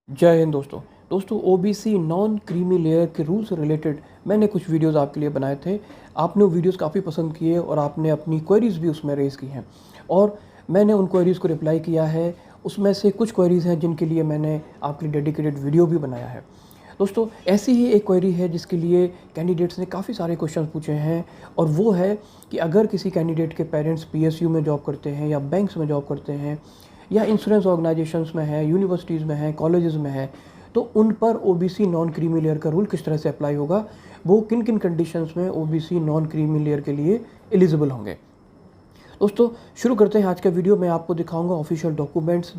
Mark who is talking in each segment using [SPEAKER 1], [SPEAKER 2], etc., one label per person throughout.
[SPEAKER 1] जय हिंद दोस्तों ओबीसी नॉन क्रीमी लेयर के रूल से रिलेटेड मैंने कुछ वीडियोस आपके लिए बनाए थे। आपने वो वीडियोस काफ़ी पसंद किए और आपने अपनी क्वेरीज़ भी उसमें रेज़ की हैं और मैंने उन क्वेरीज़ को रिप्लाई किया है। उसमें से कुछ क्वेरीज़ हैं जिनके लिए मैंने आपके लिए डेडिकेटेड वीडियो भी बनाया है। दोस्तों ऐसी ही एक क्वेरी है जिसके लिए कैंडिडेट्स ने काफ़ी सारे क्वेश्चन पूछे हैं और वो है कि अगर किसी कैंडिडेट के पेरेंट्स पीएसयू में जॉब करते हैं या बैंक्स में जॉब करते हैं या इंश्योरेंस ऑर्गेनाइजेशंस में है, यूनिवर्सिटीज़ में है, कॉलेजेस में है, तो उन पर ओबीसी नॉन क्रीमी लेयर का रूल किस तरह से अप्लाई होगा, वो किन किन कंडीशंस में ओबीसी नॉन क्रीमी लेयर के लिए एलिजिबल होंगे। दोस्तों शुरू करते हैं आज का वीडियो। मैं आपको दिखाऊंगा ऑफिशियल डॉक्यूमेंट्स,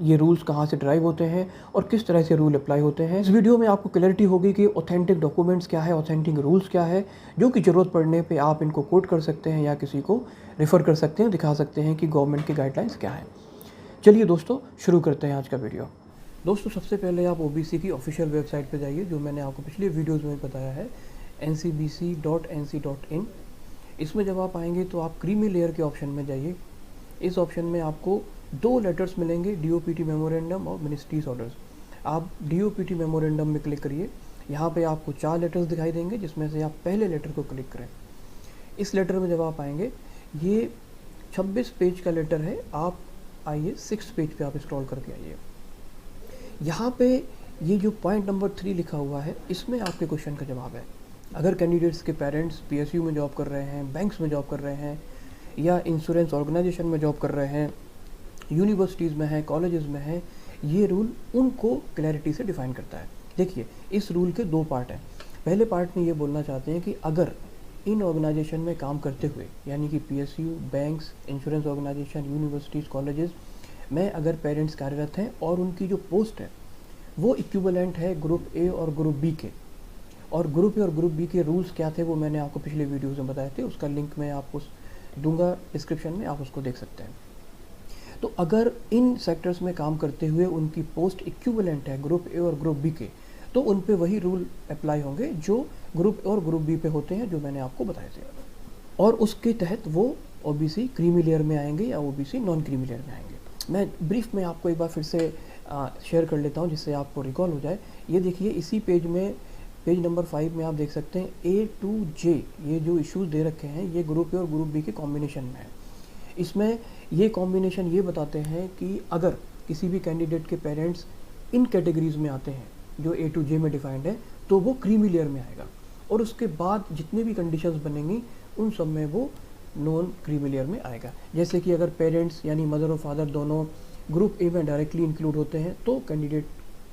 [SPEAKER 1] ये रूल्स कहाँ से ड्राइव होते हैं और किस तरह से रूल अप्लाई होते हैं। इस वीडियो में आपको क्लैरिटी होगी कि ऑथेंटिक डॉक्यूमेंट्स क्या है, ऑथेंटिक रूल्स क्या है, जो कि ज़रूरत पड़ने पे आप इनको कोट कर सकते हैं या किसी को रेफ़र कर सकते हैं, दिखा सकते हैं कि गवर्नमेंट की गाइडलाइंस क्या है। चलिए दोस्तों शुरू करते हैं आज का वीडियो। दोस्तों सबसे पहले आप ओबीसी की ऑफिशियल वेबसाइट पर जाइए, जो मैंने आपको पिछले वीडियोस में बताया है, ncbc.nc.in। इसमें जब आप आएंगे तो आप क्रीमी लेयर के ऑप्शन में जाइए। इस ऑप्शन में आपको दो लेटर्स मिलेंगे, डीओपीटी मेमोरेंडम और मिनिस्ट्रीज ऑर्डर्स। आप डीओपीटी मेमोरेंडम में क्लिक करिए। यहाँ पे आपको 4 लेटर्स दिखाई देंगे, जिसमें से आप पहले लेटर को क्लिक करें। इस लेटर में जब आप आएंगे, ये 26 पेज का लेटर है। आप आइए 6 पेज पे आप स्क्रॉल करके आइए। यहाँ पे ये जो पॉइंट नंबर 3 लिखा हुआ है, इसमें आपके क्वेश्चन का जवाब है। अगर कैंडिडेट्स के पेरेंट्स पीएसयू में जॉब कर रहे हैं, बैंक्स में जॉब कर रहे हैं या इंश्योरेंस ऑर्गेनाइजेशन में जॉब कर रहे हैं, यूनिवर्सिटीज़ में है, कॉलेजेस में है, ये रूल उनको क्लैरिटी से डिफाइन करता है। देखिए इस रूल के 2 पार्ट हैं। पहले पार्ट में ये बोलना चाहते हैं कि अगर इन ऑर्गेनाइजेशन में काम करते हुए, यानी कि PSU, banks, insurance organisation, universities, colleges में अगर पेरेंट्स कार्यरत हैं और उनकी जो पोस्ट है वो इक्विवेलेंट है ग्रुप ए और ग्रुप बी के, और ग्रुप ए और ग्रुप बी के रूल्स क्या थे वो मैंने आपको पिछले वीडियोज़ में बताए थे। उसका लिंक मैं आपको दूंगा डिस्क्रिप्शन में, आप उसको देख सकते हैं। तो अगर इन सेक्टर्स में काम करते हुए उनकी पोस्ट इक्विवेलेंट है ग्रुप ए और ग्रुप बी के, तो उन पे वही रूल अप्लाई होंगे जो ग्रुप ए और ग्रुप बी पे होते हैं, जो मैंने आपको बताए थे। और उसके तहत वो ओबीसी क्रीमी लेयर में आएंगे या ओबीसी नॉन क्रीमी लेयर में आएंगे। मैं ब्रीफ में आपको एक बार फिर से शेयर कर लेता हूँ जिससे आपको रिकॉल हो जाए। ये देखिए इसी पेज में, पेज नंबर 5 में आप देख सकते हैं A to J, ये जो इश्यूज दे रखे हैं ये ग्रुप ए और ग्रुप बी के कॉम्बिनेशन में है। इसमें ये कॉम्बिनेशन ये बताते हैं कि अगर किसी भी कैंडिडेट के पेरेंट्स इन कैटेगरीज में आते हैं जो A to J में डिफाइंड है, तो वो क्रीमी लेयर में आएगा। और उसके बाद जितने भी कंडीशंस बनेंगी उन सब में वो नॉन क्रीमी लेयर में आएगा। जैसे कि अगर पेरेंट्स यानी मदर और फादर दोनों ग्रुप ए में डायरेक्टली इंक्लूड होते हैं तो कैंडिडेट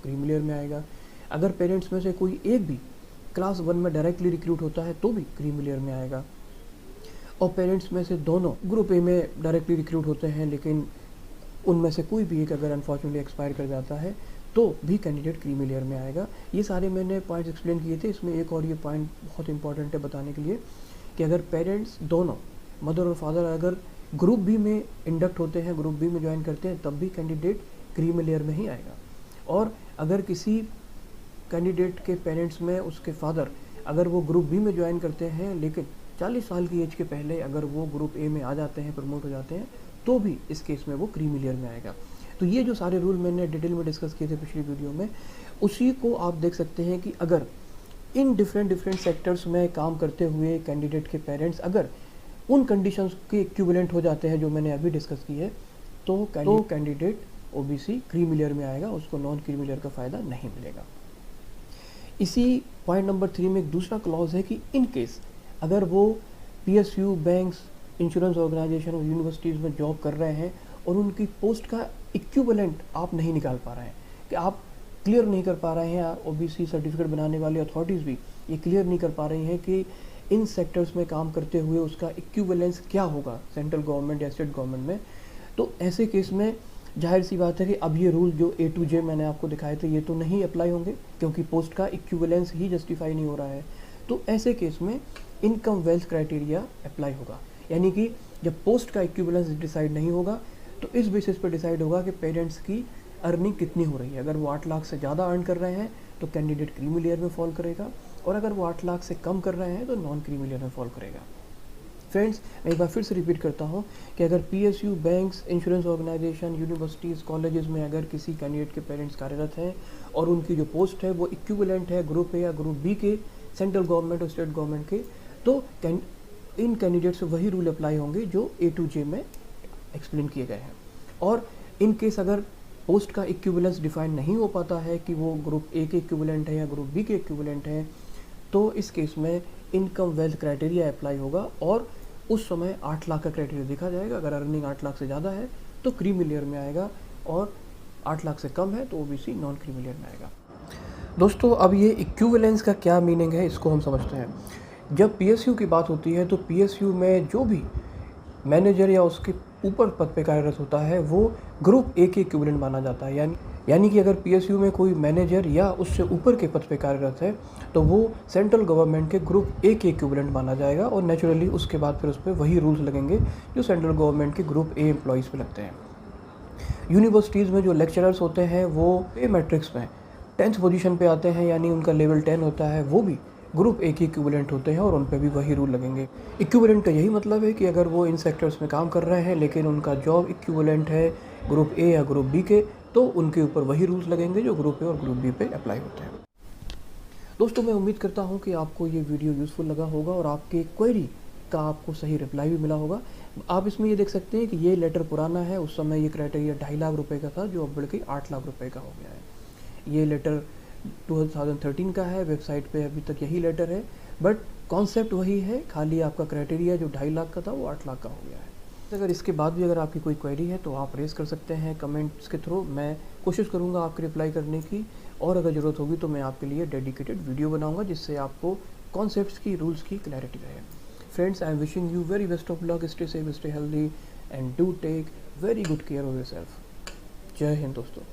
[SPEAKER 1] क्रीमी लेयर में आएगा। अगर पेरेंट्स में से कोई एक भी क्लास 1 में डायरेक्टली रिक्रूट होता है तो भी क्रीमी लेयर में आएगा। और पेरेंट्स में से दोनों ग्रुप ए में डायरेक्टली रिक्रूट होते हैं लेकिन उनमें से कोई भी एक अगर अनफॉर्चुनेटली एक्सपायर कर जाता है तो भी कैंडिडेट क्रीमी लेयर में आएगा। ये सारे मैंने पॉइंट्स एक्सप्लेन किए थे। इसमें एक और ये पॉइंट बहुत इंपॉर्टेंट है बताने के लिए कि अगर पेरेंट्स दोनों, मदर और फादर, अगर ग्रुप बी में इंडक्ट होते हैं, ग्रुप बी में ज्वाइन करते हैं, तब भी कैंडिडेट क्रीमी लेयर में ही आएगा। और अगर किसी कैंडिडेट के पेरेंट्स में उसके फादर अगर वो ग्रुप बी में ज्वाइन करते हैं लेकिन 40 साल की एज के पहले अगर वो ग्रुप ए में आ जाते हैं, प्रमोट हो जाते हैं, तो भी इस केस में वो क्रीमी लेयर में आएगा। तो ये जो सारे रूल मैंने डिटेल में डिस्कस किए थे पिछली वीडियो में, उसी को आप देख सकते हैं कि अगर इन डिफरेंट सेक्टर्स में काम करते हुए कैंडिडेट के पेरेंट्स अगर उन कंडीशंस के इक्विवेलेंट हो जाते हैं जो मैंने अभी डिस्कस की है, तो कैंडिडेट ओबीसी क्रीमी लेयर में आएगा, उसको नॉन क्रीमी लेयर का फ़ायदा नहीं मिलेगा। इसी पॉइंट नंबर 3 में एक दूसरा क्लॉज है कि इन केस अगर वो पीएसयू, बैंक्स, इंश्योरेंस ऑर्गेनाइजेशन और यूनिवर्सिटीज़ में जॉब कर रहे हैं और उनकी पोस्ट का इक्विवेलेंट आप नहीं निकाल पा रहे हैं, कि आप क्लियर नहीं कर पा रहे हैं, ओबीसी सर्टिफिकेट बनाने वाली अथॉरिटीज़ भी ये क्लियर नहीं कर पा रही हैं कि इन सेक्टर्स में काम करते हुए उसका इक्विवेलेंस क्या होगा सेंट्रल गवर्नमेंट या स्टेट गवर्नमेंट में, तो ऐसे केस में जाहिर सी बात है कि अब ये रूल जो A to J मैंने आपको दिखाए थे ये तो नहीं अप्लाई होंगे, क्योंकि पोस्ट का इक्विवेलेंस ही जस्टिफाई नहीं हो रहा है। तो ऐसे केस में इनकम वेल्थ क्राइटेरिया अप्लाई होगा, यानी कि जब पोस्ट का इक्विवेलेंस डिसाइड नहीं होगा तो इस बेसिस पर डिसाइड होगा कि पेरेंट्स की अर्निंग कितनी हो रही है। अगर वो 8 लाख से ज़्यादा अर्न कर रहे हैं तो कैंडिडेट क्रीमी लेयर में फॉल करेगा, और अगर वो 8 लाख से कम कर रहे हैं तो नॉन क्रीमी लेयर में फॉल करेगा। फ्रेंड्स, मैं एक बार फिर से रिपीट करता हूँ कि अगर PSU, banks, insurance organisation, universities, colleges में अगर किसी कैंडिडेट के पेरेंट्स कार्यरत हैं और उनकी जो पोस्ट है वो इक्विवेलेंट है ग्रुप ए या ग्रुप बी के, सेंट्रल गवर्नमेंट और स्टेट गवर्नमेंट के, तो इन कैंडिडेट से वही रूल अप्लाई होंगे जो ए टू जे में एक्सप्लेन किए गए हैं। और इन केस अगर पोस्ट का इक्विवेलेंस डिफाइन नहीं हो पाता है कि वो ग्रुप ए के इक्विवेलेंट है या ग्रुप बी के इक्विवेलेंट है, तो इस केस में इनकम वेल्थ क्राइटेरिया अप्लाई होगा और उस समय 8 लाख का क्राइटेरिया देखा जाएगा। अगर अर्निंग 8 लाख से ज़्यादा है तो क्रीमी लेयर में आएगा और 8 लाख से कम है तो ओबीसी नॉन क्रीमी लेयर में आएगा। दोस्तों, अब ये इक्विवेलेंस का क्या मीनिंग है इसको हम समझते हैं। जब पीएसयू की बात होती है तो पीएसयू में जो भी मैनेजर या उसके ऊपर पद पे कार्यरत होता है वो ग्रुप ए के इक्विवेलेंट माना जाता है। यानी कि अगर पीएसयू में कोई मैनेजर या उससे ऊपर के पद पे कार्यरत है तो वो सेंट्रल गवर्नमेंट के ग्रुप ए के इक्विवेलेंट माना जाएगा और नेचुरली उसके बाद फिर उस पर वही रूल्स लगेंगे जो सेंट्रल गवर्नमेंट के ग्रुप ए एम्प्लॉयज़ पे लगते हैं। यूनिवर्सिटीज़ में जो लेक्चरर्स होते हैं वो पे मैट्रिक्स में 10th पोजीशन पे आते हैं, यानी उनका लेवल 10 होता है, वो भी ग्रुप ए के इक्विवेलेंट होते हैं और उन पे भी वही रूल लगेंगे। इक्विवेलेंट का यही मतलब है कि अगर वो इन सेक्टर्स में काम कर रहे हैं लेकिन उनका जॉब इक्विवेलेंट है ग्रुप ए या ग्रुप बी के, तो उनके ऊपर वही रूल्स लगेंगे जो ग्रुप ए और ग्रुप बी पे अप्लाई होते हैं। दोस्तों, मैं उम्मीद करता हूँ कि आपको ये वीडियो यूज़फुल लगा होगा और आपके क्वेरी का आपको सही रिप्लाई भी मिला होगा। आप इसमें ये देख सकते हैं कि ये लेटर पुराना है, उस समय ये क्राइटेरिया 2.5 लाख रुपए का था जो अब बढ़ के 8 लाख रुपए का हो गया है। ये लेटर 2013 का है, वेबसाइट पे अभी तक यही लेटर है, बट कॉन्सेप्ट वही है, खाली आपका क्राइटेरिया जो 2.5 लाख का था वो 8 लाख का हो गया है। अगर इसके बाद भी अगर आपकी कोई क्वेरी है तो आप रेज़ कर सकते हैं कमेंट्स के थ्रू। मैं कोशिश करूँगा आपकी रिप्लाई करने की, और अगर ज़रूरत होगी तो मैं आपके लिए डेडिकेटेड वीडियो बनाऊँगा जिससे आपको कॉन्सेप्ट्स की, रूल्स की क्लैरिटी रहे। Friends, I am wishing you very best of luck, stay safe, stay healthy and do take very good care of yourself. जय हिंद दोस्तों।